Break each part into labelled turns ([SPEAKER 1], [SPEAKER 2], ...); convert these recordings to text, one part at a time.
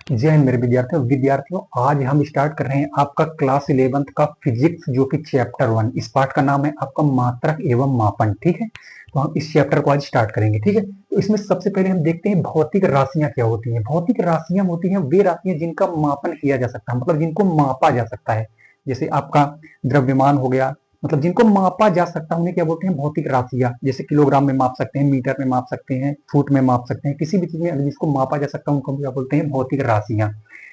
[SPEAKER 1] जय हिंद मेरे विद्यार्थियों, आज हम स्टार्ट कर रहे हैं आपका क्लास 11th का फिजिक्स, जो कि चैप्टर 1। इस पार्ट का नाम है आपका मात्रक एवं मापन। ठीक है, तो हम इस चैप्टर को आज स्टार्ट करेंगे। ठीक है, तो इसमें सबसे पहले हम देखते हैं भौतिक राशियां क्या होती हैं। भौतिक राशियां होती हैं वे राशियां जिनका मापन किया जा सकता है, मतलब जिनको मापा जा सकता है। जैसे आपका द्रव्यमान हो गया, मतलब जिनको मापा जा सकता है उन्हें क्या बोलते हैं, भौतिक राशियां। जैसे किलोग्राम में माप सकते हैं, मीटर में माप सकते हैं, फुट में माप सकते हैं, किसी भी चीज में जिसको मापा जा सकता है उनको क्या बोलते हैं, भौतिक राशियां।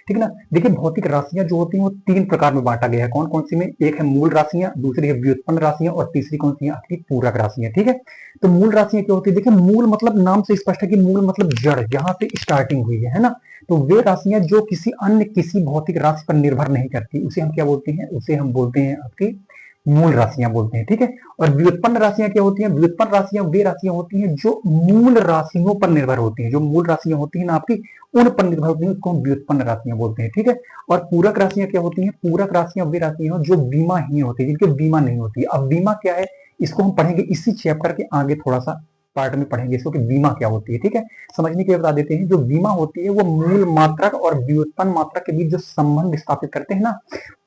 [SPEAKER 1] ठीक है ना। देखिए, भौतिक राशियां जो होती हैं वो 3 प्रकार में बांटा गया है। कौन कौन सी में? एक है मूल राशियां, दूसरी है व्युत्पन्न राशियां और तीसरी कौन सी है, आपकी पूरक राशियां। ठीक है, तो मूल राशियां क्या होती है? देखिए, मूल मतलब नाम से स्पष्ट है कि मूल मतलब जड़, जहां से स्टार्टिंग हुई है ना। तो वे राशियां जो किसी भौतिक राशि पर निर्भर नहीं करती, उसे हम क्या बोलते हैं, उसे हम बोलते हैं आपकी मूल राशियां बोलते हैं। ठीक है, और व्युत्पन्न राशियां क्या होती हैं? व्युत्पन्न राशियां वे राशियां होती हैं जो मूल राशियों पर निर्भर होती हैं। जो मूल राशियां होती हैं ना आपकी, उन पर निर्भर होती है, उसको हम व्युत्पन्न राशियां बोलते हैं। ठीक है, और पूरक राशियां क्या होती हैं? पूरक राशियां वे राशियां जो बीमाहीन होती है, जिनके बीमा नहीं होती। अब बीमा क्या है, इसको हम पढ़ेंगे इसी चैप्टर के आगे, थोड़ा सा पार्ट में पढ़ेंगे इसको कि बीमा क्या होती है। ठीक है, समझने के लिए बता देते हैं। जो बीमा होती है वो मूल मात्रक और व्युत्पन्न मात्रक के बीच जो संबंध स्थापित करते हैं ना,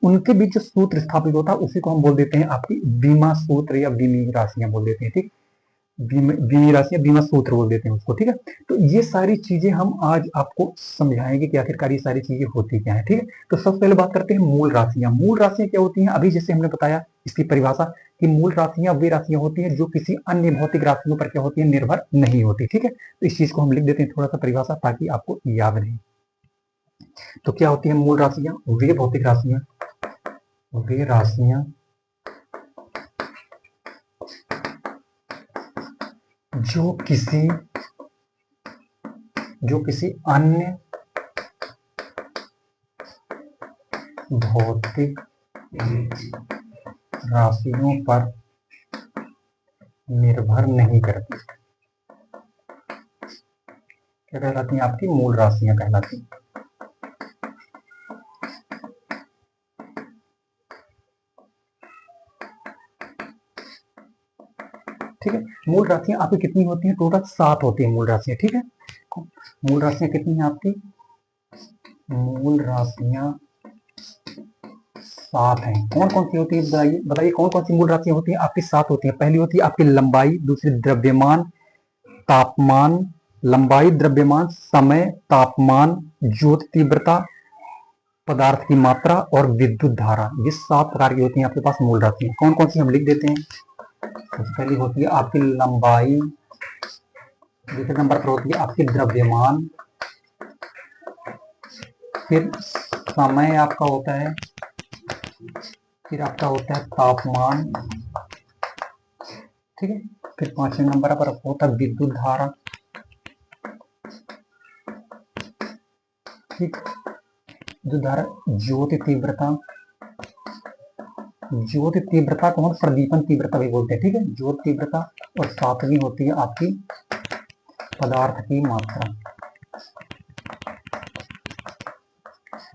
[SPEAKER 1] उनके बीच जो सूत्र स्थापित होता है उसी को हम बोल देते हैं आपकी बीमा सूत्र या बीमी राशियां बोल देते हैं। ठीक, बीमी राशियां, बीमा सूत्र बोल देते हैं उसको। ठीक है, तो ये सारी चीजें हम आज आपको समझाएंगे कि आखिरकार ये सारी चीजें होती क्या है। ठीक है, तो सबसे पहले बात करते हैं मूल राशियां। मूल राशियां क्या होती हैं? अभी जैसे हमने बताया इसकी परिभाषा कि मूल राशियां वे राशियां होती हैं जो किसी अन्य भौतिक राशियों पर क्या होती है, निर्भर नहीं होती। ठीक है, तो इस चीज को हम लिख देते हैं थोड़ा सा परिभाषा, ताकि आपको याद रहे। तो क्या होती है मूल राशियां? वे भौतिक राशियां, वे राशियां जो किसी अन्य भौतिक राशियों पर निर्भर नहीं करती, क्या कहलाती हैं? आपकी मूल राशियां कहलाती हैं। ठीक है, मूल राशियां आपकी कितनी होती हैं? टोटल 7 होती है मूल राशियां। ठीक है, मूल राशियां कितनी हैं आपकी? मूल राशियां 7 हैं। कौन कौन सी होती है बताइए, बताइए कौन कौन सी मूल राशियां होती हैं आपकी? 7 होती हैं। पहली होती है आपकी लंबाई, दूसरी द्रव्यमान, तापमान, लंबाई, द्रव्यमान, समय, तापमान, ज्योति तीव्रता, पदार्थ की मात्रा और विद्युत धारा। ये 7 प्रकार की होती हैं आपके पास मूल राशियां। कौन कौन सी हम लिख देते हैं। सबसे पहली होती है आपकी लंबाई, दूसरे नंबर पर होती है आपकी द्रव्यमान, फिर समय आपका होता है, फिर आपका होता है तापमान। ठीक है, फिर 5वें नंबर पर होता है विद्युत धारा। ठीक, विद्युत धारा, ज्योति तीव्रता, ज्योति तीव्रता को हम प्रदीपन तीव्रता भी बोलते हैं। ठीक है, ज्योति तीव्रता, और 7वीं होती है आपकी पदार्थ की मात्रा।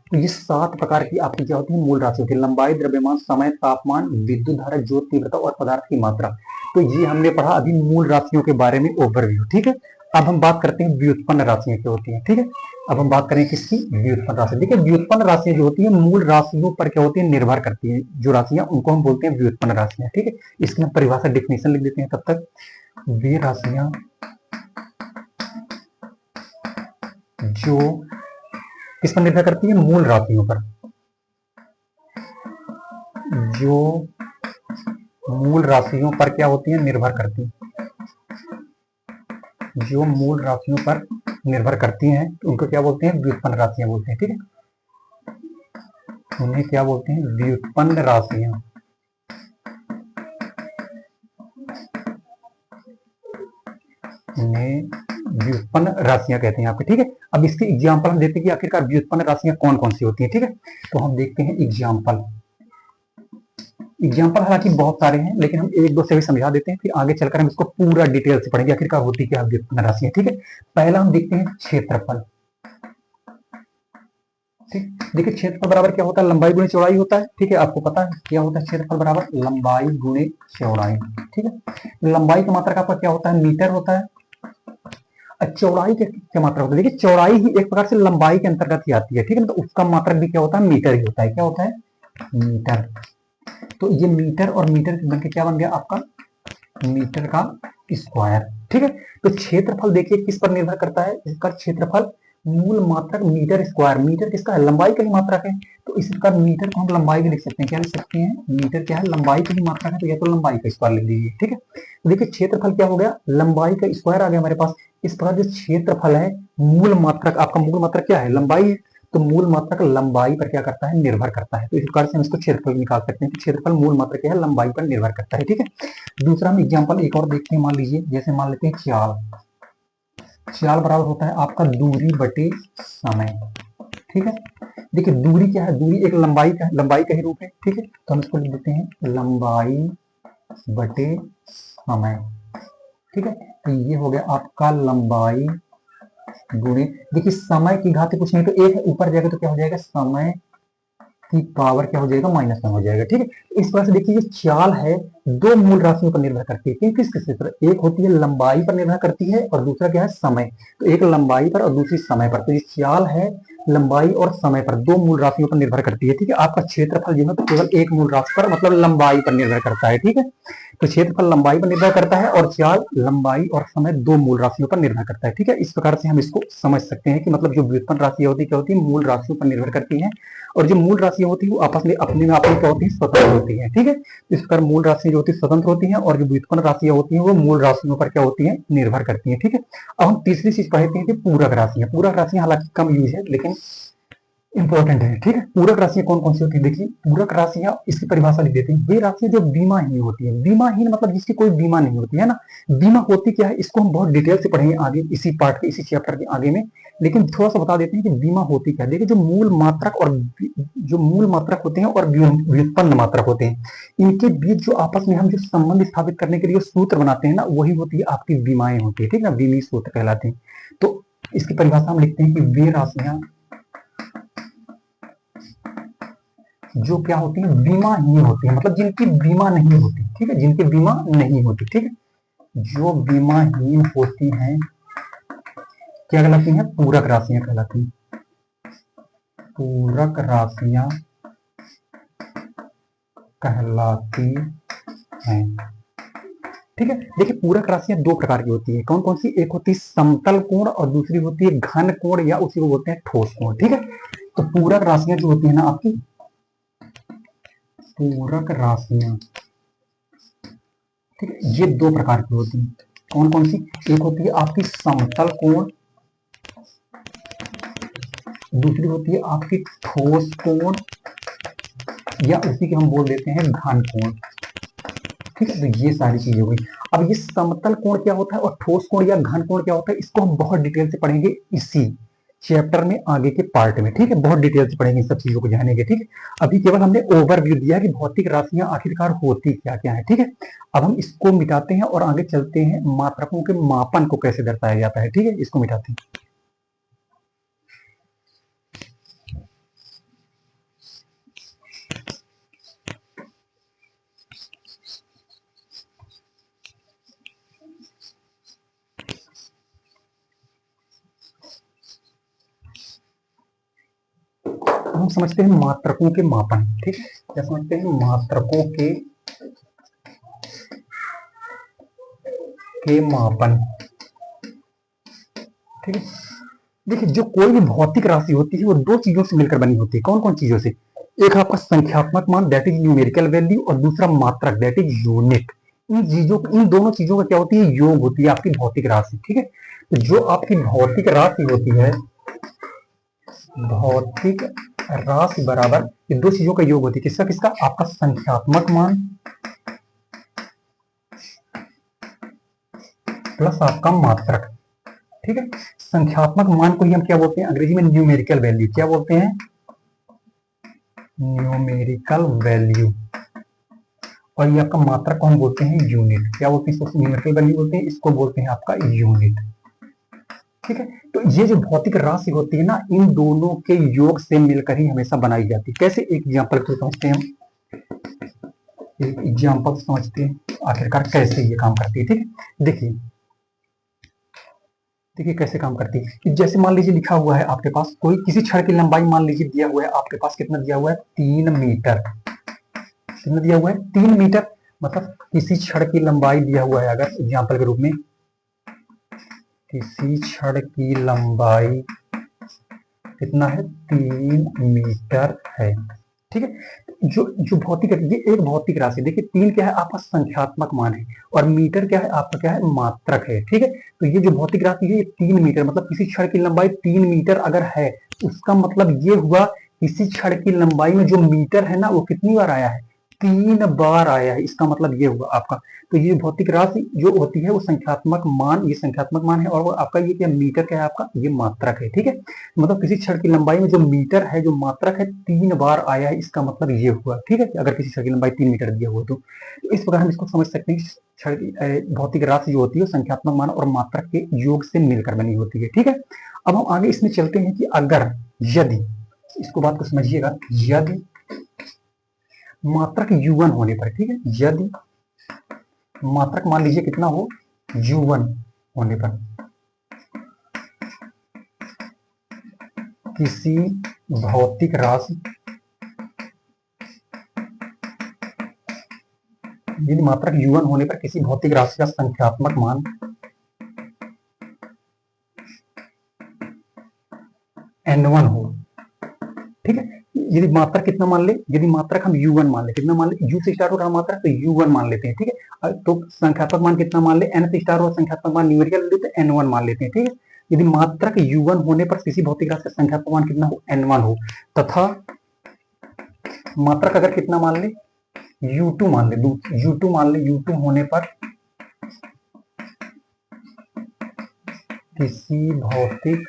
[SPEAKER 1] तो ये 7 प्रकार की आपकी क्या होती है, मूल राशि होती है। लंबाई, द्रव्यमान, समय, तापमान, विद्युत धारा, ज्योति तीव्रता और पदार्थ की मात्रा। तो ये हमने पढ़ा अभी मूल राशियों के बारे में ओवरव्यू। ठीक है, अब हम बात करते हैं व्युत्पन्न राशियां क्या होती हैं। ठीक है, अब हम बात करें किसकी, व्युत्पन्न राशि। देखिए, व्युत्पन्न राशियां जो होती है मूल राशियों पर क्या होती है, निर्भर करती है। जो राशियां उनको हम बोलते हैं व्युत्पन्न राशियां। ठीक है, इसकी हम परिभाषा डिफिनेशन लिख देते हैं तब तक। वे राशियां जो किस पर निर्भर करती है, मूल राशियों पर। जो मूल राशियों पर क्या होती है, निर्भर करती है। जो मूल राशियों पर निर्भर करती हैं तो उनको क्या बोलते हैं, व्युत्पन्न राशियां बोलते हैं। ठीक है, उन्हें क्या बोलते हैं, व्युत्पन्न राशियां। उन्हें व्युत्पन्न राशियां कहते हैं आपके। ठीक है, अब इसके एग्जाम्पल हम देखते हैं कि आखिरकार व्युत्पन्न राशियां कौन कौन सी होती हैं। ठीक है, तो हम देखते हैं एग्जाम्पल। एग्जाम्पल हालांकि बहुत सारे हैं, लेकिन हम एक दो से भी समझा देते हैं, फिर आगे चलकर हम इसको पूरा डिटेल से पढ़ेंगे आखिरकार होती क्या व्युत्पन्न राशियां। ठीक है, पहला हम देखते हैं क्षेत्रफल। ठीक, देखिए क्षेत्रफल बराबर क्या होता है, लंबाई गुणे चौड़ाई होता है। ठीक है, आपको पता है क्या होता है क्षेत्रफल बराबर लंबाई गुणे चौड़ाई। ठीक है, लंबाई का मात्रक आपका क्या होता है, मीटर होता है। चौड़ाई के क्या मात्रक होता है? देखिए चौड़ाई ही एक प्रकार से लंबाई के अंतर्गत ही आती है, ठीक है, तो उसका मात्रक भी क्या होता है? मीटर ही होता है। क्या होता है? मीटर। तो ये मीटर और मीटर बन के क्या बन गया आपका? मीटर का स्क्वायर, ठीक है। तो क्षेत्रफल देखिए किस पर निर्भर करता है? इसका क्षेत्रफल मूल मात्रक मीटर स्क्वायर, मीटर किसका है? लंबाई का ही मात्रक है, तो इसका मीटर को हम लंबाई भी लिख सकते हैं। क्या लिख सकते हैं? मीटर क्या है? लंबाई का ही मात्रक है, तो या तो लंबाई का स्क्वायर लिख दीजिए, ठीक है। तो देखिए क्षेत्रफल क्या हो गया? लंबाई का स्क्वायर आ गया हमारे पास। इस प्रकार जो क्षेत्रफल है, मूल मात्रक, आपका मूल मात्रक क्या है? लंबाई है, तो मूल मात्रक लंबाई पर क्या करता है? निर्भर करता है। तो इस प्रकार से हम इसको क्षेत्रफल निकाल सकते हैं कि क्षेत्रफल मूल मात्रक क्या है? लंबाई पर निर्भर करता है, ठीक है। दूसरा हम एग्जाम्पल एक और देखते हैं। मान लीजिए जैसे मान लेते हैं चाल। चाल बराबर होता है आपका दूरी बटे समय, ठीक है। देखिए दूरी क्या है? दूरी एक लंबाई का ही रूप है, ठीक है। तो हम इसको लिख देते हैं लंबाई बटे समय, ठीक है। तो ये हो गया आपका लंबाई गुणे, देखिए समय की घात कुछ नहीं, तो एक ऊपर जाएगा तो क्या हो जाएगा? समय की पावर क्या हो जाएगा? -1 हो जाएगा, ठीक है। इस प्रकार से देखिए ये चाल है, दो मूल राशियों पर निर्भर करती है। किस किस पर? एक होती है लंबाई पर निर्भर करती है और दूसरा क्या है? समय। तो एक लंबाई पर और दूसरी समय पर। तो ये चाल है लंबाई और समय पर, दो मूल राशियों पर निर्भर करती है, ठीक है। आपका क्षेत्रफल जो है तो केवल एक मूल राशि पर मतलब लंबाई पर निर्भर करता है, ठीक है। तो क्षेत्रफल लंबाई पर निर्भर करता है और चाल लंबाई और समय दो मूल राशियों पर निर्भर करता है, ठीक है। इस प्रकार से हम इसको समझ सकते हैं कि मतलब जो व्युत्पन्न राशि होती है क्या होती है? मूल राशियों पर निर्भर करती है, और जो मूल राशियां होती है वो आपस में अपने में आपस क्या होती है? स्वतंत्र होती है, ठीक है। इस प्रकार मूल राशियां जो होती है स्वतंत्र होती हैं और जो व्युत्पन्न राशियां होती हैं वो मूल राशियों पर क्या होती है? निर्भर करती है, ठीक है। अब हम तीसरी चीज पढ़ते हैं कि पूरक राशियां। पूरक राशियां हालांकि कम यूज है लेकिन इंपॉर्टेंट है, ठीक है। पूरक राशियां कौन कौन सी होती है? देखिए पूरक राशियां, इसकी परिभाषा लिख देते हैं। वे राशियां जो बीमाहीन होती है। बीमाहीन मतलब जिसकी कोई बीमा नहीं होती है ना। बीमा होती क्या है? इसको हम बहुत डिटेल से पढ़ेंगे आगे इसी पार्ट के इसी चैप्टर के आगे में, लेकिन थोड़ा सा बता देते हैं कि बीमा होती क्या है। देखिए जो मूल मात्रक और जो मूल मात्रक होते हैं और व्युत्पन्न मात्रक होते हैं, इनके बीच जो आपस में हम जो संबंध स्थापित करने के लिए सूत्र बनाते हैं ना, वही होती है आपकी बीमाएं होती है, ठीक है ना। बीमी सूत्र कहलाते हैं। तो इसकी परिभाषा हम लिखते हैं कि वे राशियां जो क्या होती है? बीमाहीन होती है, मतलब जिनकी बीमा नहीं होती, ठीक है। जिनकी बीमा नहीं होती, ठीक है। जो बीमाहीन होती हैं क्या कहलाती हैं? पूरक राशियां कहलाती हैं। पूरक राशियां कहलाती हैं, ठीक है। देखिए पूरक राशियां दो प्रकार की होती है। कौन कौन सी? एक होती है समतल कोण और दूसरी होती है घन कोण, या उसी को बोलते हैं ठोस कोण, ठीक है। तो पूरक राशियां जो होती है ना आपकी, पूरक राशियां, ठीक है, ये दो प्रकार की होती हैं। कौन कौन सी? एक होती है आपकी समतल कोण, दूसरी होती है आपकी ठोस कोण, या उसी के हम बोल देते हैं घन कोण, ठीक है। तो ये सारी चीजें हुई। अब ये समतल कोण क्या होता है और ठोस कोण या घन कोण क्या होता है, इसको हम बहुत डिटेल से पढ़ेंगे इसी चैप्टर में आगे के पार्ट में, ठीक है। बहुत डिटेल से पढ़ेंगे इन सब चीजों को जानेंगे, ठीक है। अभी केवल हमने ओवरव्यू दिया कि भौतिक राशियां आखिरकार होती क्या क्या है, ठीक है। अब हम इसको मिटाते हैं और आगे चलते हैं मात्रकों के मापन को कैसे दर्शाया जाता है, ठीक है। इसको मिटाते हैं। हम समझते हैं मात्रकों के मापन, ठीक है। क्या समझते हैं? मात्रकों के मापन, ठीक है। देखिए जो कोई भी भौतिक राशि होती है वो दो चीजों से मिलकर बनी होती है। कौन कौन चीजों से? एक आपका संख्यात्मक मान दैट इज न्यूमेरिकल वैल्यू, और दूसरा मात्रक दैट इज यूनिट। इन दोनों चीजों का क्या होती है? योग होती है आपकी भौतिक राशि, ठीक है। तो जो आपकी भौतिक राशि होती है, भौतिक राशि बराबर इन दो चीजों का योग होती है। किसका किसका? आपका संख्यात्मक मान प्लस आपका मात्रक, ठीक है। संख्यात्मक मान को ही हम क्या बोलते हैं अंग्रेजी में? Numerical value. क्या बोलते हैं? Numerical value. और ये आपका मात्रक को हम बोलते हैं यूनिट। क्या बोलते हैं? इसको न्यूमेरिकल वैल्यू बोलते हैं, इसको बोलते हैं आपका यूनिट, ठीक है। तो ये जो भौतिक राशि होती है ना, इन दोनों के योग से मिलकर ही हमेशा बनाई जाती है। कैसे? एक एग्जाम्पल को समझते हैं हम, एक एग्जाम्पल समझते हैं आखिरकार कैसे ये काम करती है, ठीक है। देखिए देखिए कैसे काम करती है कि जैसे मान लीजिए लिखा हुआ है आपके पास कोई किसी क्षण की लंबाई मान लीजिए दिया हुआ है आपके पास, कितना दिया हुआ है 3 मीटर। कितना दिया हुआ है 3 मीटर। मतलब किसी क्षण की लंबाई दिया हुआ है, अगर एग्जाम्पल के रूप में किसी क्षण की लंबाई कितना है 3 मीटर है। ठीक है। जो जो भौतिक ये एक भौतिक राशि, देखिए 3 क्या है आपका संख्यात्मक मान है और मीटर क्या है आपका क्या है मात्रक है। ठीक है। तो ये जो भौतिक राशि है ये 3 मीटर, मतलब किसी क्षण की लंबाई 3 मीटर अगर है, उसका मतलब ये हुआ किसी क्षण की लंबाई में जो मीटर है ना वो कितनी बार आया है 3 बार आया है। इसका मतलब ये हुआ आपका। तो ये भौतिक राशि जो होती है वो संख्यात्मक मान, ये संख्यात्मक मान है और वो आपका ये क्या मीटर क्या है आपका ये मात्रक है। ठीक है। मतलब किसी क्षण की लंबाई में जो मीटर है जो मात्रक है 3 बार आया है, इसका मतलब ये हुआ। ठीक है। अगर किसी क्षण की लंबाई 3 मीटर दिया हुआ तो इस प्रकार हम इसको समझ सकते हैं कि क्षण की भौतिक राशि जो होती है संख्यात्मक मान और मात्रक के योग से मिलकर बनी होती है। ठीक है। अब हम आगे इसमें चलते हैं कि अगर यदि, इसको बात को समझिएगा, यदि मात्रक u1 होने पर, ठीक है, यदि मात्रक मान लीजिए कितना हो u1 होने पर किसी भौतिक राशि, यदि मात्रक u1 होने पर किसी भौतिक राशि का संख्यात्मक मान n1 हो। ठीक है। यदि मात्रक कितना मान ले, यदि मात्रक हम u1 मान ले, कितना मान ले, u से स्टार्ट हो रहा मात्रक तो u1 मान लेते हैं। ठीक है। तो संख्यात्मक मान कितना मान ले, n से स्टार्ट हो संख्यात्मक मान न्यूमेरिकल लेते हैं n1 मान लेते हैं। ठीक है। यदि मात्रक u1 होने पर किसी भौतिक राशि का संख्यात्मक मान कितना हो n1 हो, तथा मात्रक अगर कितना मान ले u2 मान ले, u2 मान ले, u2 होने पर किसी भौतिक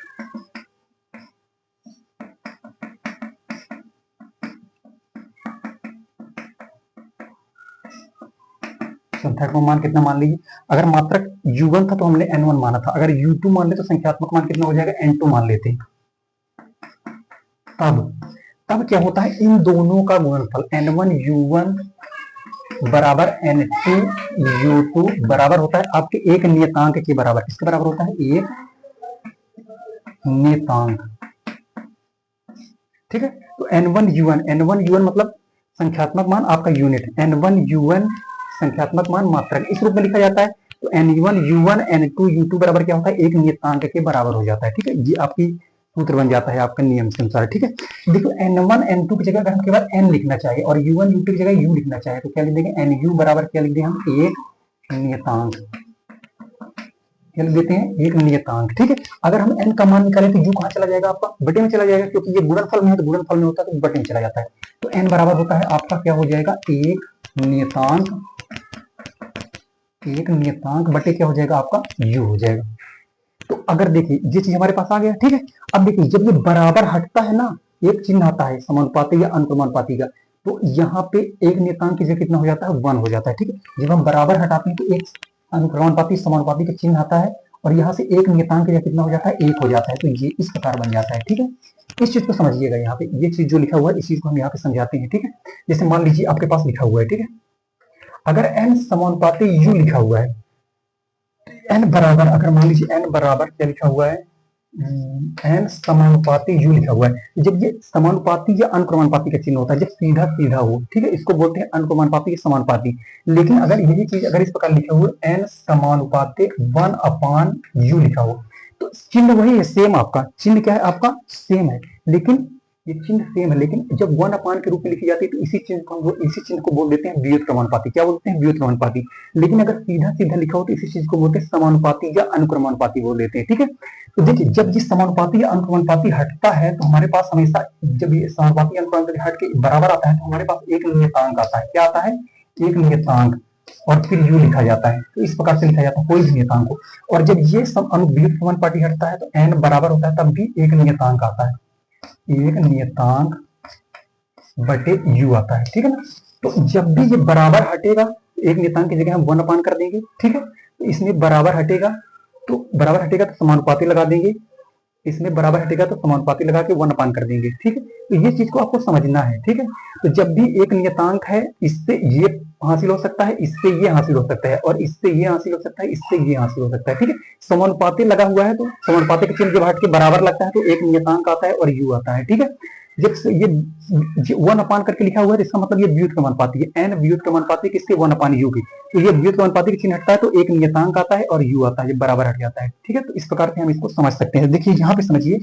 [SPEAKER 1] संख्यात्मक मान कितना मान लीजिए, अगर मात्रक u1 था तो हमने n1 माना था, अगर u2 मान ले तो संख्यात्मक मान कितना हो जाएगा n2 मान लेते हैं। तब क्या होता है इन दोनों का गुणनफल n1 u1 बराबर n2 u2 बराबर होता है आपके एक नियतांक के बराबर। किसके बराबर होता है, एक नियतांक। ठीक है। तो n1 u1 मतलब संख्यात्मक मान आपका यूनिट, n1 u1 संख्यात्मक मान मात्रक इस रूप में लिखा जाता है। तो n1 u1 n2 u2 बराबर क्या होता है एक नियतांक के बराबर हो जाता है। ठीक है। ये आपकी सूत्र बन जाता है आपका नियम के अनुसार। ठीक है। देखो n1 n2 की जगह अगर हम केवल n लिखना चाहे और u1 u2 की जगह u लिखना चाहे तो क्या लिख देंगे, nu बराबर क्या लिख देंगे हम एक नियतांक, क्या लिख देते हैं एक नियतांक। ठीक है। अगर हम n का मान निकालें तो u कहां चला जाएगा आपका बटे में चला जाएगा, क्योंकि ये गुणनफल में है तो गुणनफल में होता है तो बटे में चला जाता है। तो n बराबर होता है आपका क्या हो जाएगा एक नियतांक, एक नियतांक बटे क्या हो जाएगा आपका u हो जाएगा। तो अगर देखिए ये चीज हमारे पास आ गया। ठीक है। अब देखिए जब ये बराबर हटता है ना, एक चिन्ह आता है समानुपाती या अनुक्रमानुपाती का, तो यहाँ पे एक नियतांक की जगह कितना हो जाता है 1 हो जाता है। ठीक है। जब हम बराबर हटाते हैं तो एक अनुक्रमानुपाती समानुपाती का चिन्ह आता है और यहाँ से एक नियतांक की जगह कितना हो जाता है 1 हो जाता है। तो ये इस प्रकार बन जाता है। ठीक है। इस चीज को समझिएगा, यहाँ पे ये चीज जो लिखा हुआ है इस चीज को हम यहाँ पे समझाते हैं। ठीक है। जैसे मान लीजिए आपके पास लिखा हुआ है, ठीक है, अगर n समानुपाती u लिखा हुआ है, n बराबर, अगर मान लीजिए n बराबर क्या लिखा हुआ है n समानुपाती u लिखा हुआ है, जब ये समानुपाती या अनुक्रमानुपाती का चिन्ह होता है जब सीधा सीधा हो, ठीक है, इसको बोलते हैं अनुक्रमानुपाती या समानुपाती। लेकिन अगर यही चीज अगर इस प्रकार लिखा हुआ है n समानुपाती 1/u लिखा हो तो चिन्ह वही है, सेम, आपका चिन्ह क्या है आपका सेम है, लेकिन ये चिन्ह सेम है, लेकिन जब 1/, के रूप में लिखी जाती है तो इसी चिन्ह को बोल देते हैं व्युत्क्रमानुपाती। क्या बोलते हैं व्युत्क्रमानुपाती। लेकिन अगर सीधा सीधा लिखा हो तो इसी चीज को बोलते हैं समानुपाती या अनुक्रमानुपाती बोल देते हैं। ठीक है। तो देखिए जब ये समानुपाती या अनुक्रमानुपाती हटता है तो हमारे पास हमेशा, जब ये समानुपाती अनुक्रमानुपाती हट के बराबर आता है तो हमारे पास एक नियतांक आता है। क्या आता है, एक नियतांक, और फिर u लिखा जाता है। तो इस प्रकार से लिखा जाता है कोई भी नियतांक को। और जब ये व्युत्क्रमानुपाती हटता है तो n बराबर होता है तब भी एक नियतांक आता है, एक नियतांक बटे u आता है। ठीक है ना। तो जब भी ये बराबर हटेगा एक नियतांक की जगह हम 1/, कर देंगे। ठीक है। तो इसमें बराबर हटेगा तो समानुपाती लगा देंगे, इसमें बराबर हटेगा तो समानुपाती लगा के 1/, कर देंगे। ठीक है। तो ये चीज को आपको समझना है, ठीक है। तो जब भी एक नियतांक है, इससे ये हासिल हो सकता है, इससे ये हासिल हो सकता है, और इससे ये हासिल हो सकता है, इससे ये हासिल हो सकता है, ठीक है। समानुपाती लगा हुआ है तो समानुपाती का चिन्ह जब हट के बराबर लगता है तो एक नियतांक आता है और यू आता है, ठीक है। जब ये 1 करके लिखा हुआ है तो इसका मतलब ये व्युत्क्रमानुपाती है, एन व्युत्क्रमानुपाती किसके 1/u की। तो ये व्युत्क्रमानुपाती का चिन्ह हटता है तो एक नियतांक आता है और यू आता है, ये बराबर हट जाता है, ठीक है। तो इस प्रकार से हम इसको समझ सकते हैं। देखिए यहाँ पे समझिए,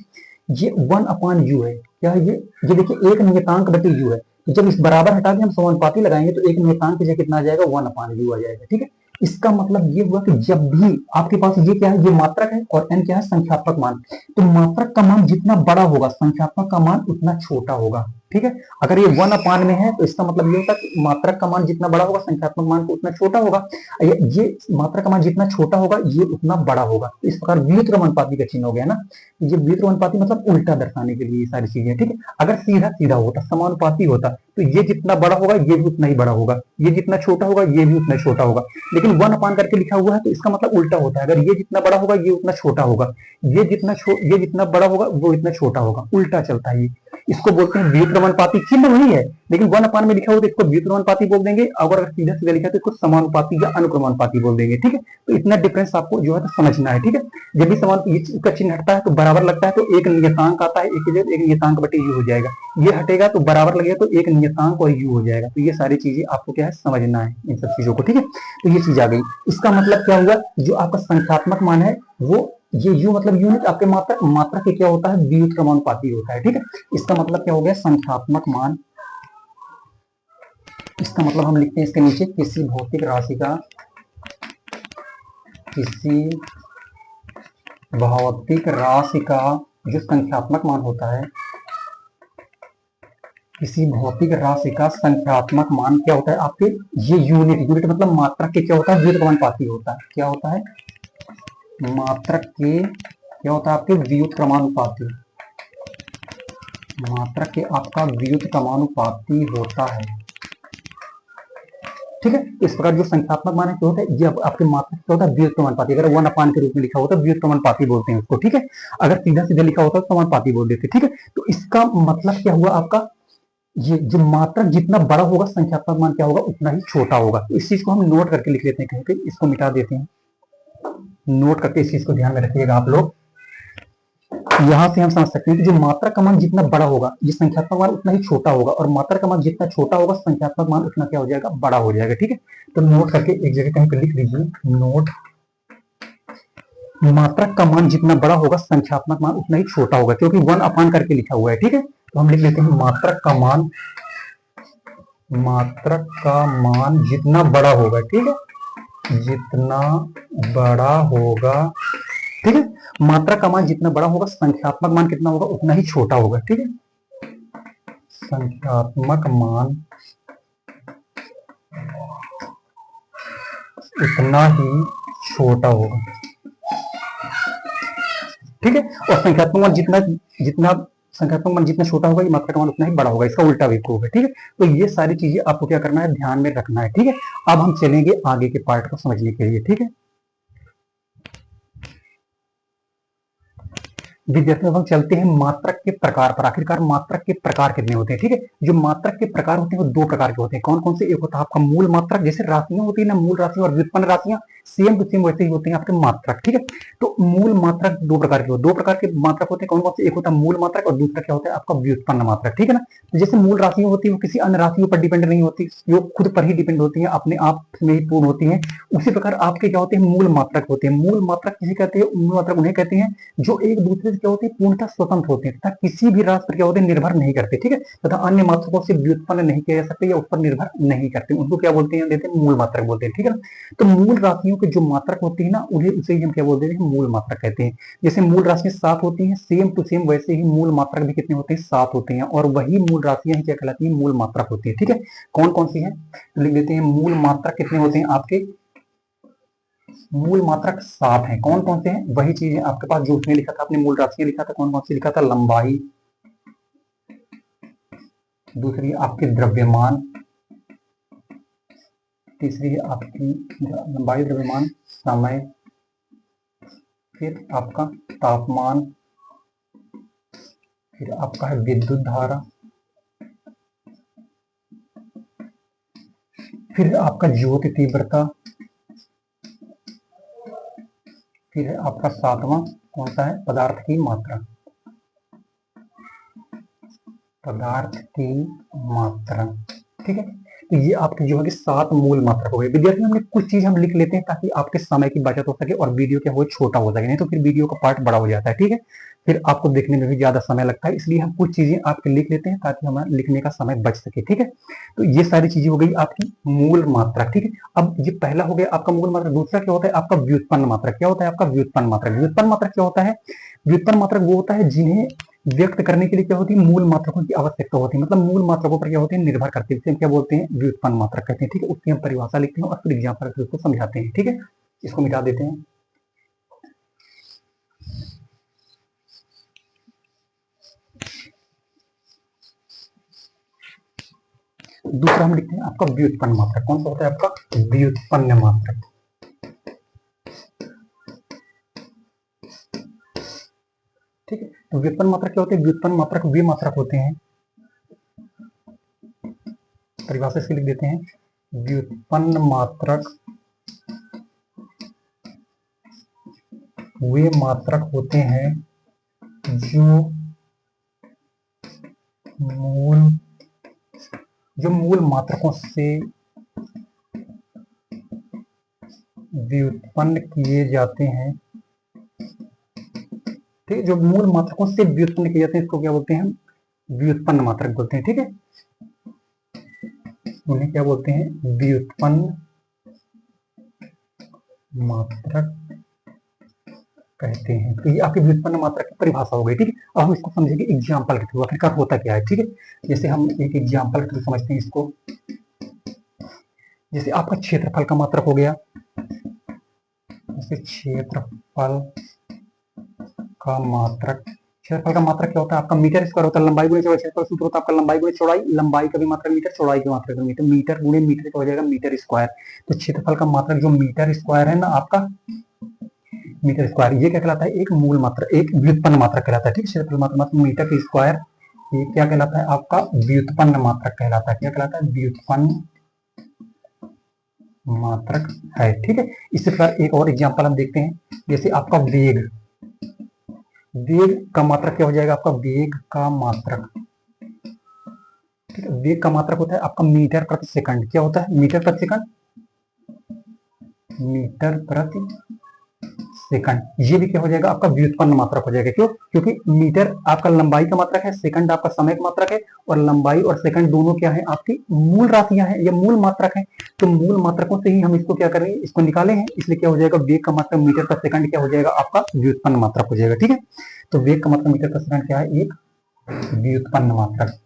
[SPEAKER 1] ये 1/u है, क्या है ये देखिए एक नियतांक बटे u है। तो जब इस बराबर हटा के हम समानुपाती लगाएंगे तो एक नियतांक की जगह कितना आ जाएगा, 1/u आ जाएगा, ठीक है। इसका मतलब ये हुआ कि जब भी आपके पास ये क्या है, ये मात्रक है और n क्या है, संख्यात्मक मान। तो मात्रक का मान जितना बड़ा होगा संख्यात्मक का मान उतना छोटा होगा, ठीक है। अगर ये 1 में है तो इसका मतलब ये होता है कि मात्रक का मान जितना बड़ा होगा संख्यात्मक मान को उतना छोटा होगा, ये मात्रक का मान जितना छोटा होगा ये उतना बड़ा होगा। तो इस प्रकार व्युत्क्रमानुपाती का चिन्ह हो गया ना। ये व्युत्क्रमानुपाती मतलब उल्टा दर्शाने के लिए ये सारी चीजें, ठीक है। अगर सीधा सीधा होता, समानुपाती होता, तो ये जितना बड़ा होगा ये भी उतना ही बड़ा होगा, ये जितना छोटा होगा ये भी उतना छोटा होगा। लेकिन 1 करके लिखा हुआ है तो इसका मतलब उल्टा होता है, अगर ये जितना बड़ा होगा ये उतना छोटा होगा, ये जितना बड़ा होगा वो इतना छोटा होगा, उल्टा चलता है ये। इसको बोलते हैं व्युत्क्रमानुपाती। चिन्ह वही है लेकिन 1 में लिखा हो तो इसको व्युत्क्रमानुपाती बोल देंगे, अगर सीधा सीधा लिखा तो इसको समानुपाती या अनुक्रमानुपाती बोल देंगे, ठीक है। तो इतना डिफरेंस आपको जो है तो समझना है, ठीक है। जब भी समान इसका चिन्ह हटता है तो बराबर लगता है तो एक नियतांक आता है, एक नियतांक बटे यू हो जाएगा, ये हटेगा तो बराबर लगेगा तो एक नियतांक और यू हो जाएगा। तो ये सारी चीजें आपको क्या है समझना है इन सब चीजों को, ठीक है। तो ये चीज आ गई। इसका मतलब क्या हुआ, जो आपका संख्यात्मक मान है वो ये u मतलब यूनिट आपके मात्रा के क्या होता है, व्युत्क्रमानुपाती होता है, ठीक है। इसका मतलब क्या हो गया, संख्यात्मक मान। इसका मतलब हम लिखते हैं इसके नीचे, किसी भौतिक राशि का जो संख्यात्मक मान होता है, किसी भौतिक राशि का संख्यात्मक मान क्या होता है आपके, ये यूनिट मतलब मात्रक के क्या होता है, व्युत्क्रमानुपाती होता है। क्या होता है, मात्रक के क्या होता है आपके व्युत्क्रमानुपाती, मात्रक के आपका व्युत्क्रमानुपाती होता है, ठीक है। इस प्रकार जो संख्यात्मक मान है क्या होता है, ये आपके मात्रक क्या होता है, व्युत्क्रमानुपाती। अगर 1 के रूप में लिखा होता है व्युत्क्रमानुपाती बोलते हैं उसको, ठीक है। अगर सीधा सीधा लिखा होता है तो समानुपाती बोल देते, ठीक है। तो इसका मतलब क्या हुआ आपका, ये जो मात्रक जितना बड़ा होगा संख्यात्मक मान क्या होगा उतना ही छोटा होगा। तो इस चीज को हम नोट करके लिख लेते हैं कहीं पे, इसको मिटा देते हैं, नोट करके इस चीज को ध्यान में रखिएगा आप लोग। यहां से हम समझ सकते हैं कि जो मात्रक का मान जितना बड़ा होगा ये संख्यात्मक मान उतना ही छोटा होगा, और मात्रक का मान जितना छोटा होगा संख्यात्मक मान उतना क्या हो जाएगा, बड़ा हो जाएगा, ठीक है। तो नोट करके एक जगह कहीं पे लिख लीजिए, नोट, मात्रक का मान जितना बड़ा होगा संख्यात्मक मान उतना ही छोटा होगा, क्योंकि 1 करके लिखा हुआ है, ठीक है। तो हम लिख लेते हैं मात्रक का मान जितना बड़ा होगा, ठीक है, जितना बड़ा होगा, ठीक है। मात्रक का मान जितना बड़ा होगा संख्यात्मक मान कितना होगा उतना ही छोटा होगा, ठीक है। संख्यात्मक मान उतना ही छोटा होगा, ठीक है। और संख्यात्मक मान संख्यात्मक मान जितना छोटा होगा ये मात्रक का मान उतना ही बड़ा होगा, इसका उल्टा भी प्रूफ है, ठीक है। तो ये सारी चीजें आपको क्या करना है, ध्यान में रखना है, ठीक है। अब हम चलेंगे आगे के पार्ट को समझने के लिए, ठीक है। विद्यार्थियों हम चलते हैं मात्रक के प्रकार पर। आखिरकार मात्रक के प्रकार कितने होते हैं, ठीक है। जो मात्रक के प्रकार होते हैं वो 2 प्रकार के होते हैं। कौन कौन से, एक होता है आपका मूल मात्रक, जैसे राशियां होती है ना, मूल राशियां और व्युत्पन्न राशियां सेम टू सेम वैसे ही होते हैं आपके मात्रक, ठीक है। तो मूल मात्रक 2 प्रकार के, 2 प्रकार के मात्रक होते हैं। कौन कौन से, एक होता है मूल मात्रक और दूसरा क्या होता है आपका व्युत्पन्न मात्रक, ठीक है ना। तो जैसे मूल राशियां होती है वो किसी अन्य राशियों पर डिपेंड नहीं होती, वो खुद पर ही डिपेंड होती है, अपने आप में ही पूर्ण होती है। उसी प्रकार आपके क्या होते हैं, मूल मात्रक होते हैं। मूल मात्रक किसे कहते हैं, मूल मात्रक उन्हें कहते हैं जो एक दूसरे से क्या होते हैं, पूर्णतः स्वतंत्र होते हैं तथा किसी भी राशि पर क्या होते हैं, निर्भर नहीं करते, ठीक है। तथा अन्य मात्रकों से व्युत्पन्न नहीं किया जा सकते या उस पर निर्भर नहीं करते, उनको क्या बोलते हैं, देते हैं मूल मात्रक बोलते हैं, ठीक है ना। तो मूल राशियों के जो मात्रक होती है ना उन्हें, उसे ही हम क्या बोलते हैं, मूल मात्रक कहते हैं। जैसे मूल राशियां 7 होती हैं, सेम टू सेम वैसे ही मूल मात्रक भी कितने होते हैं, 7 होते हैं, और वही मूल राशियां ही क्या कहलाती है, मूल मात्रक होती है, ठीक है। कौन कौन सी है लिख देते हैं, मूल मात्रक कितने होते हैं आपके, मूल मात्रक 7 हैं। कौन कौन से हैं, वही चीज है आपके पास जो उसने लिखा था, आपने मूल राशियां लिखा था, कौन कौन से लिखा था, लंबाई, दूसरी आपके द्रव्यमान, तीसरी आपकी लंबाई द्रव्यमान, समय, फिर आपका तापमान, फिर आपका है विद्युत धारा, फिर है आपका ज्योति तीव्रता, फिर है आपका सातवां कौन सा है, पदार्थ की मात्रा, पदार्थ की मात्रा। ठीक है, तो ये आपके जो है कि 7 मूल मात्रक हो गए। विद्यार्थी हमने कुछ चीज हम लिख लेते हैं ताकि आपके समय की बचत हो सके और वीडियो क्या हो छोटा हो सके, नहीं तो फिर वीडियो का पार्ट बड़ा हो जाता है। ठीक है, फिर आपको देखने में भी ज्यादा समय लगता है, इसलिए हम कुछ चीजें आपके लिख लेते हैं ताकि हमारा लिखने का समय बच सके। ठीक है, तो ये सारी चीजें हो गई आपकी मूल मात्रक। ठीक है, अब ये पहला हो गया आपका मूल मात्रक। दूसरा क्या होता है आपका व्युत्पन्न मात्रक। क्या होता है आपका व्युत्पन्न मात्रक? व्युत्पन्न मात्रक क्या होता है? व्युत्पन्न मात्रक वो होता है जिन्हें व्यक्त करने के लिए क्या होती है, मूल मात्रकों की आवश्यकता होती है, मतलब मूल मात्रकों पर क्या होते हैं, निर्भर करते हैं। क्या बोलते हैं, व्युत्पन्न मात्रक कहते हैं। ठीक है, उसकी हम परिभाषा लिखते हैं और फिर एग्जाम्पल से उसको समझाते हैं। ठीक है, इसको मिटा देते हैं। दूसरा हम लिखते हैं आपका व्युत्पन्न मात्रक। कौन सा होता है आपका व्युत्पन्न मात्रक? ठीक है, तो व्युत्पन्न मात्रक क्या होते हैं? व्युत्पन्न मात्रक वे मात्रक होते हैं, परिभाषा से लिख देते हैं, व्युत्पन्न मात्रक वे मात्रक होते हैं जो मूल मात्रकों से व्युत्पन्न किए जाते हैं। ठीक है, जो मूल मात्रकों से व्युत्पन्न किए जाते हैं इसको क्या बोलते हैं, व्युत्पन्न मात्रक बोलते हैं। ठीक है, उन्हें क्या बोलते हैं, व्युत्पन्न मात्रक कहते हैं। तो ये आपकी व्युत्पन्न मात्रक की परिभाषा हो गई। ठीक है, अब हम इसको समझेंगे एग्जाम्पल के थ्रू, आखिरकार होता क्या है। ठीक है, जैसे हम एक एग्जाम्पल के थ्रू समझते हैं इसको। जैसे आपका क्षेत्रफल का मात्रक हो गया, जैसे क्षेत्रफल का मात्रक, क्षेत्रफल का मात्रक क्या होता है आपका मीटर स्क्वायर होता है, लंबाई गुणे चौड़ाई। क्षेत्रफल सूत्र होता है आपका लंबाई गुणे चौड़ाई, लंबाई का भी मात्रक मीटर, चौड़ाई की मात्रक मीटर, मीटर गुणे मीटर का हो जाएगा मीटर स्क्वायर। तो क्षेत्रफल का मात्रक जो मीटर स्क्वायर है ना आपका, मीटर स्क्वायर, ये क्या कहलाता है, एक मूल मात्रा, एक व्युत्पन्न मात्रक कहलाता है। ठीक है, क्षेत्रफल मात्रा मतलब मीटर के स्क्वायर, ये क्या कहलाता है आपका व्युत्पन्न मात्रक कहलाता है। क्या कहलाता है, व्युत्पन्न मात्रक है। ठीक है, इसी प्रकार एक और एग्जांपल हम देखते हैं, जैसे आपका वेग, वेग का मात्रक क्या हो जाएगा आपका, वेग का मात्रक। ठीक है, वेग का मात्रक होता है आपका मीटर प्रति सेकंड। क्या होता है, मीटर प्रति सेकंड, मीटर प्रति सेकंड। ये भी क्या हो जाएगा आपका व्युत्पन्न मात्रक हो जाएगा। क्यों, क्योंकि मीटर आपका लंबाई का मात्रक है, सेकंड आपका समय का मात्रक है, और लंबाई और सेकंड दोनों क्या है आपकी मूल राशियां हैं, ये मूल मात्रक है। तो मूल मात्रकों से ही हम इसको क्या करेंगे, इसको निकाले हैं, इसलिए क्या हो जाएगा, वेग का मात्रक मीटर पर सेकंड क्या हो जाएगा आपका व्युत्पन्न मात्रक हो जाएगा। ठीक है, तो वेग का मात्रक मीटर पर सेकंड क्या है, एक व्युत्पन्न मात्रक,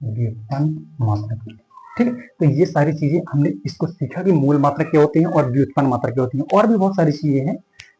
[SPEAKER 1] व्युत्पन्न मात्रक। ठीक है, तो ये सारी चीजें हमने इसको सीखा कि मूल मात्रक क्या होते हैं और व्युत्पन्न मात्रक क्या होती हैं, और भी बहुत सारी चीजें हैं।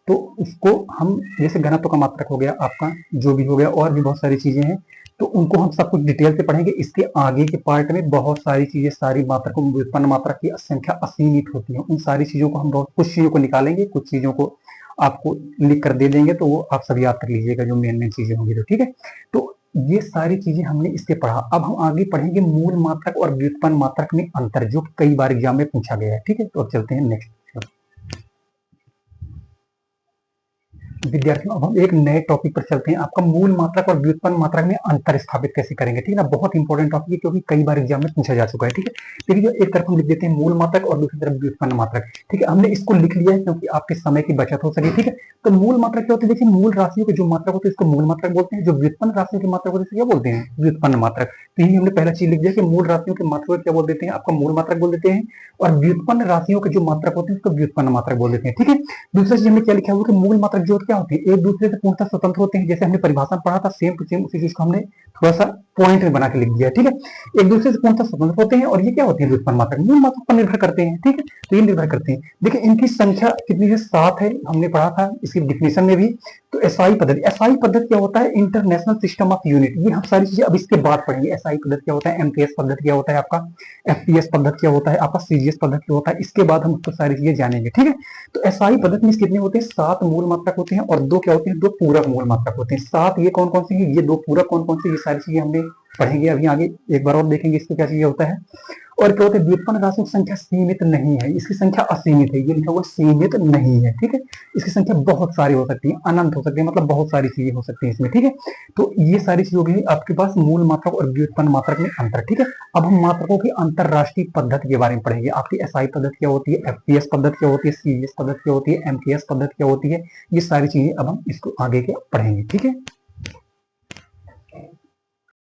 [SPEAKER 1] तो उसको हम, जैसे घनत्व का मात्रक हो गया आपका, जो भी हो गया, और भी बहुत सारी चीजें हैं, तो उनको हम सब कुछ डिटेल से पढ़ेंगे। इसके आगे के पार्ट में बहुत सारी चीजें, सारी मात्रकों, व्युत्पन्न मात्रक की संख्या असीमित होती है, उन सारी चीजों को हम बहुत, कुछ चीजों को निकालेंगे, कुछ चीजों को आपको लिख कर दे देंगे, तो वो आप सब याद कर लीजिएगा जो मेन मेन चीजें होंगी। तो ठीक है, तो ये सारी चीजें हमने इसके पढ़ा। अब हम आगे पढ़ेंगे मूल मात्रक और व्युत्पन्न मात्रक में अंतर, जो कई बार एग्जाम में पूछा गया है। ठीक है, तो अब चलते हैं नेक्स्ट। विद्यार्थियों, अब हम एक नए टॉपिक पर चलते हैं, आपका मूल मात्रक और व्युत्पन्न मात्रक में अंतर स्थापित कैसे करेंगे। ठीक है ना, बहुत इंपॉर्टेंट टॉपिक है क्योंकि कई बार एग्जाम में पूछा जा चुका है। ठीक है, देखिए एक तरफ हम लिख देते हैं मूल मात्रक और दूसरी तरफ व्युत्पन्न मात्रक। ठीक है, हमने इसको लिख लिया है क्योंकि आपके समय की बचत हो सके। ठीक है, तो मूल मात्रक क्या होती है, देखिए मूल राशियों के जो मात्रक होते हैं इसको मूल मात्रक बोलते हैं, जो व्युत्पन्न राशियों के मात्रक होते हैं क्या बोलते हैं, व्युत्पन्न मात्रक। तो यही हमने पहला चीज लिख दिया कि मूल राशियों के मात्रक क्या बोल देते हैं, आपका मूल मात्रक बोल देते हैं, और व्युत्पन्न राशियों के जो मात्रक होते हैं उसको व्युत्पन्न मात्रक बोल देते हैं। ठीक है, दूसरा चीज हमने क्या लिखा हुआ कि मूल मात्रक जो क्या होते हैं, एक दूसरे से पूर्णतः स्वतंत्र होते हैं। जैसे हमने परिभाषा पढ़ा था, सेम टू सेम उसी चीज को हमने थोड़ा सा पॉइंट में बना के लिख दिया। ठीक है, एक दूसरे से पूर्णतः स्वतंत्र होते हैं, और ये क्या होते हैं, व्युत्पन्न मात्रक मूल मात्रक पर निर्भर करते हैं। ठीक है, तो ये निर्भर करते हैं। देखिए इनकी संख्या कितनी है, 7 है, हमने पढ़ा था इसकी डिफिनेशन में भी। तो एसआई पद्धति, एसआई पद्धति क्या होता है, इंटरनेशनल सिस्टम ऑफ यूनिट। ये हम सारी चीजें अब इसके बाद पढ़ेंगे। एसआई पद्धति क्या होता है, एमपीएस पद्धति क्या होता है आपका, एफपीएस पद्धति क्या होता है आपका, सीजीएस पद्धति क्या होता है, इसके बाद हम उसको सारी चीजें जानेंगे। ठीक है, तो एसआई पद्धति में कितने होते हैं, 7 मूल मात्रक होते हैं, और 2 क्या होते हैं, 2 पूरक मूल मात्रक होते हैं। 7 ये कौन कौन से हैं, ये 2 पूरक कौन कौन से, ये सारी चीजें हमने पढ़ेंगे अभी आगे, एक बार और देखेंगे इसमें क्या चीज होता है। और क्या होता है, व्युत्पन्न राशियों की संख्या सीमित नहीं है, इसकी संख्या असीमित है, ये लिखा हुआ सीमित नहीं है, ठीक है। इसकी संख्या बहुत सारी हो सकती है, अनंत हो सकती है, मतलब बहुत सारी चीजें हो सकती है इसमें, ठीक है। तो ये सारी चीजों की आपके पास मूल मात्रक और व्युत्पन्न मात्रक में अंतर, ठीक है। अब हम मात्रकों की अंतरराष्ट्रीय पद्धति के बारे में पढ़ेंगे। आपकी एसआई पद्धति क्या होती है, एफपीएस पद्धति क्या होती है, सीजीएस पद्धति क्या होती है, एमकेएस पद्धति क्या होती है, ये सारी चीजें अब हम इसको आगे के पढ़ेंगे, ठीक है।